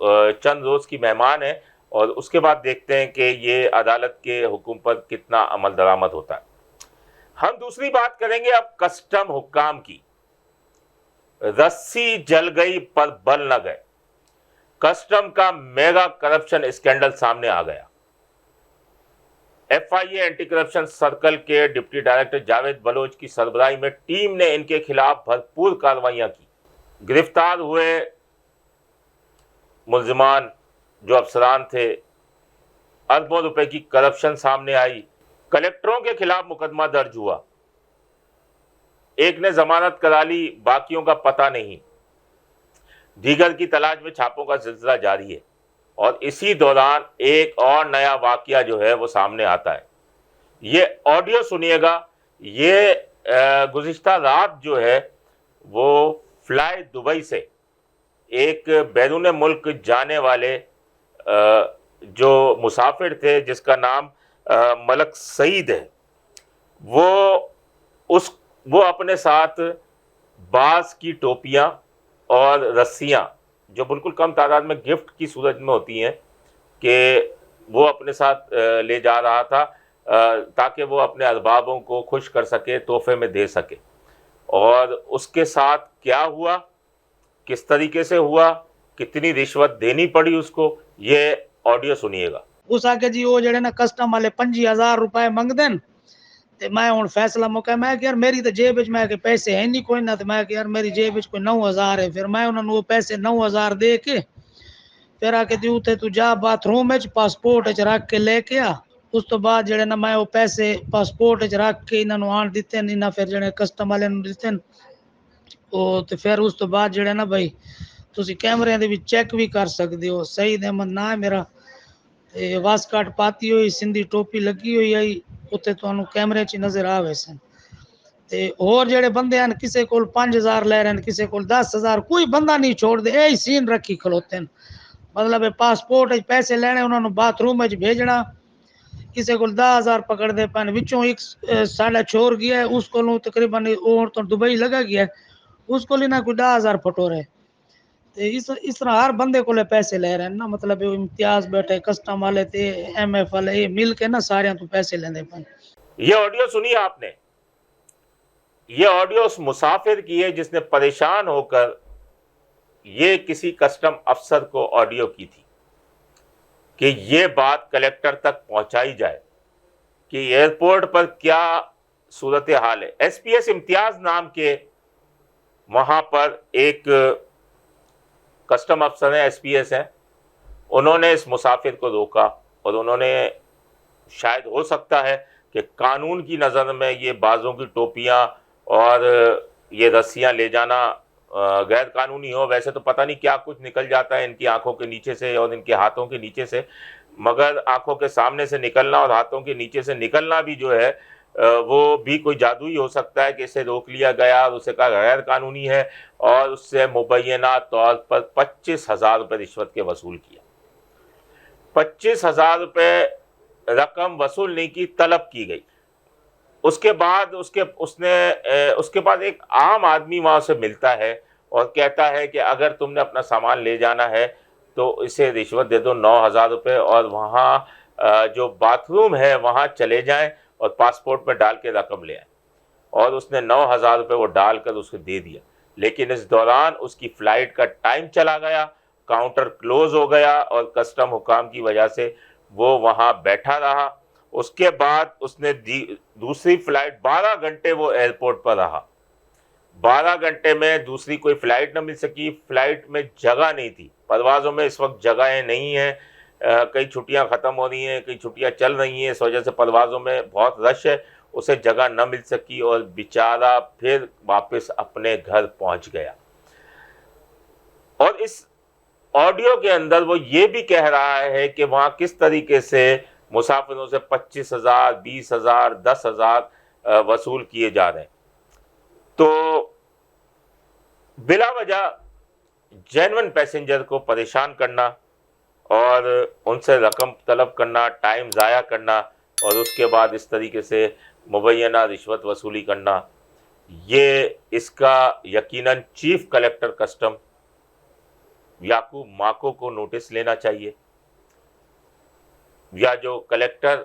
چند روز کی مہمان ہے اور اس کے بعد دیکھتے ہیں کہ یہ عدالت کے حکم پر کتنا عمل درآمد ہوتا ہے۔ ہم دوسری بات کریں گے اب کسٹم حکام کی۔ رسی جل گئی پر بل نہ گئے، کسٹم کا میگا کرپشن اسکینڈل سامنے آ گیا۔ ایف آئی اے اینٹی کرپشن سرکل کے ڈپٹی ڈائریکٹر جاوید بلوچ کی سربراہی میں ٹیم نے ان کے خلاف بھرپور کارروائیاں کی۔ گرفتار ہوئے ملزمان جو افسران تھے، اربوں روپے کی کرپشن سامنے آئی، کلیکٹروں کے خلاف مقدمہ درج ہوا، ایک نے ضمانت کرا لی، باقیوں کا پتہ نہیں، دیگر کی تلاش میں چھاپوں کا سلسلہ جاری ہے۔ اور اسی دوران ایک اور نیا واقعہ جو ہے وہ سامنے آتا ہے۔ یہ آڈیو سنیے گا۔ یہ گزشتہ رات جو ہے وہ فلائی دبئی سے ایک بیرون ملک جانے والے جو مسافر تھے جس کا نام ملک سعید ہے، وہ اپنے ساتھ باز کی ٹوپیاں اور رسیاں جو بالکل کم تعداد میں گفٹ کی صورت میں ہوتی ہیں کہ وہ اپنے ساتھ لے جا رہا تھا تاکہ وہ اپنے اربابوں کو خوش کر سکے، تحفے میں دے سکے۔ اور اس کے ساتھ کیا ہوا، کس طریقے سے ہوا، کتنی رشوت دینی پڑی اس کو، یہ آڈیو سنیے گا۔ اس آکے جی وہ جڑے نا کسٹم والے 25,000 روپے منگ دین تے میں ہن فیصلہ مکا میں کہ یار میری تے جیب وچ میں کہ پیسے ہیں نہیں کوئی نہ، تے میں کہ یار میری جیب وچ کوئی 9,000 ہے۔ پھر میں انہاں نوں وہ پیسے 9,000 دے کے پھر آ کے دی اوتے تو جا باتھ روم وچ پاسپورٹ وچ رکھ کے لے کے آ۔ اس تو بعد جڑے نا میں وہ پیسے پاسپورٹ وچ رکھ کے انہاں نوں آن دتے نہیں نہ، پھر جڑے کسٹم والے نوں دتے او تے پھر اس تو بعد جڑے نا بھائی تسی کیمرے دے وچ چیک بھی کر سکدے ہو۔ سعید احمد نام ہے میرا، واسکٹ پاتی ہوئی، سندھی ٹوپی لگی ہوئی آئی، اتنے تانوں کیمرے چ نظر آوے سن۔ تے اور جڑے بندے ہیں کسے کول 5,000 لے رہے ہیں، کسے کول 10,000، کوئی بندہ نہیں چھوڑ دے، اے سین رکھی کھلوتے ہیں۔ مطلب پاسپورٹ وچ پیسے لینے، انہاں نوں باتھ روم وچ بھیجنا، کسے کول 10,000 پکڑ دے پن، وچوں ایک ساڈا چھوڑ گیا ہے، اس کولوں تقریباً اور تو دبئی لگا گیا ہے، اس کول نہ کوئی 10,000 پٹورے۔ اس طرح ہر بندے کو پیسے لے رہے ہیں نا، مطلب امتیاز بیٹھے کسٹم والے تے ایم ایف والے یہ مل کے نا سارے تو پیسے لیندے پن۔ یہ آڈیو سنی آپ نے، یہ آڈیو اس مسافر کی ہے جس نے پریشان ہو کر یہ کسی کسٹم افسر کو آڈیو کی تھی کہ یہ بات کلیکٹر تک پہنچائی جائے کہ ایئرپورٹ پر کیا صورتحال ہے۔ ایس پی ایس امتیاز نام کے وہاں پر ایک کسٹم افسر ہیں، ایس پی ایس ہیں، انہوں نے اس مسافر کو روکا اور انہوں نے، شاید ہو سکتا ہے کہ قانون کی نظر میں یہ بازوں کی ٹوپیاں اور یہ رسیاں لے جانا غیر قانونی ہو، ویسے تو پتہ نہیں کیا کچھ نکل جاتا ہے ان کی آنکھوں کے نیچے سے اور ان کے ہاتھوں کے نیچے سے، مگر آنکھوں کے سامنے سے نکلنا اور ہاتھوں کے نیچے سے نکلنا بھی جو ہے وہ بھی کوئی جادو ہی ہو سکتا ہے کہ اسے روک لیا گیا اور اسے کہا غیر قانونی ہے اور اس سے مبینہ طور پر 25,000 روپے رشوت کے وصول کیا۔ 25,000 روپے رقم وصول نہیں کی، طلب کی گئی۔ اس کے بعد اس کے بعد ایک عام آدمی وہاں سے ملتا ہے اور کہتا ہے کہ اگر تم نے اپنا سامان لے جانا ہے تو اسے رشوت دے دو 9,000 روپے، اور وہاں جو باتھ روم ہے وہاں چلے جائیں اور پاسپورٹ میں ڈال کے رقم لے آئیں۔ اور اس نے 9,000 روپے وہ ڈال کر اس کو دے دیا، لیکن اس دوران اس کی فلائٹ کا ٹائم چلا گیا، کاؤنٹر کلوز ہو گیا اور کسٹم حکام کی وجہ سے وہ وہاں بیٹھا رہا۔ اس کے بعد اس نے دوسری فلائٹ 12 گھنٹے وہ ایئرپورٹ پر رہا، 12 گھنٹے میں دوسری کوئی فلائٹ نہ مل سکی، فلائٹ میں جگہ نہیں تھی، پروازوں میں اس وقت جگہیں نہیں ہیں، کئی چھٹیاں ختم ہو رہی ہیں، کئی چھٹیاں چل رہی ہیں، اس وجہ سے پروازوں میں بہت رش ہے، اسے جگہ نہ مل سکی اور بیچارہ پھر واپس اپنے گھر پہنچ گیا۔ اور اس آڈیو کے اندر وہ یہ بھی کہہ رہا ہے کہ وہاں کس طریقے سے مسافروں سے 25,000، 20,000، 10,000 وصول کیے جا رہے ہیں۔ تو بلا وجہ جینون پیسنجر کو پریشان کرنا اور ان سے رقم طلب کرنا، ٹائم ضائع کرنا اور اس کے بعد اس طریقے سے مبینہ رشوت وصولی کرنا، یہ اس کا یقیناً چیف کلیکٹر کسٹم یعقوب ماکو کو نوٹس لینا چاہیے، یا جو کلیکٹر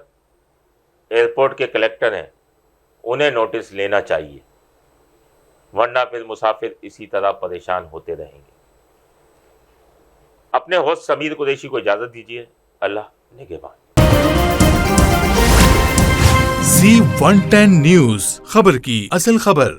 ایئرپورٹ کے کلیکٹر ہیں انہیں نوٹس لینا چاہیے، ورنہ پھر مسافر اسی طرح پریشان ہوتے رہیں گے۔ اپنے ہوسٹ سمیر قریشی کو اجازت دیجیے، اللہ نگہبان۔ Z110 نیوز، خبر کی اصل خبر۔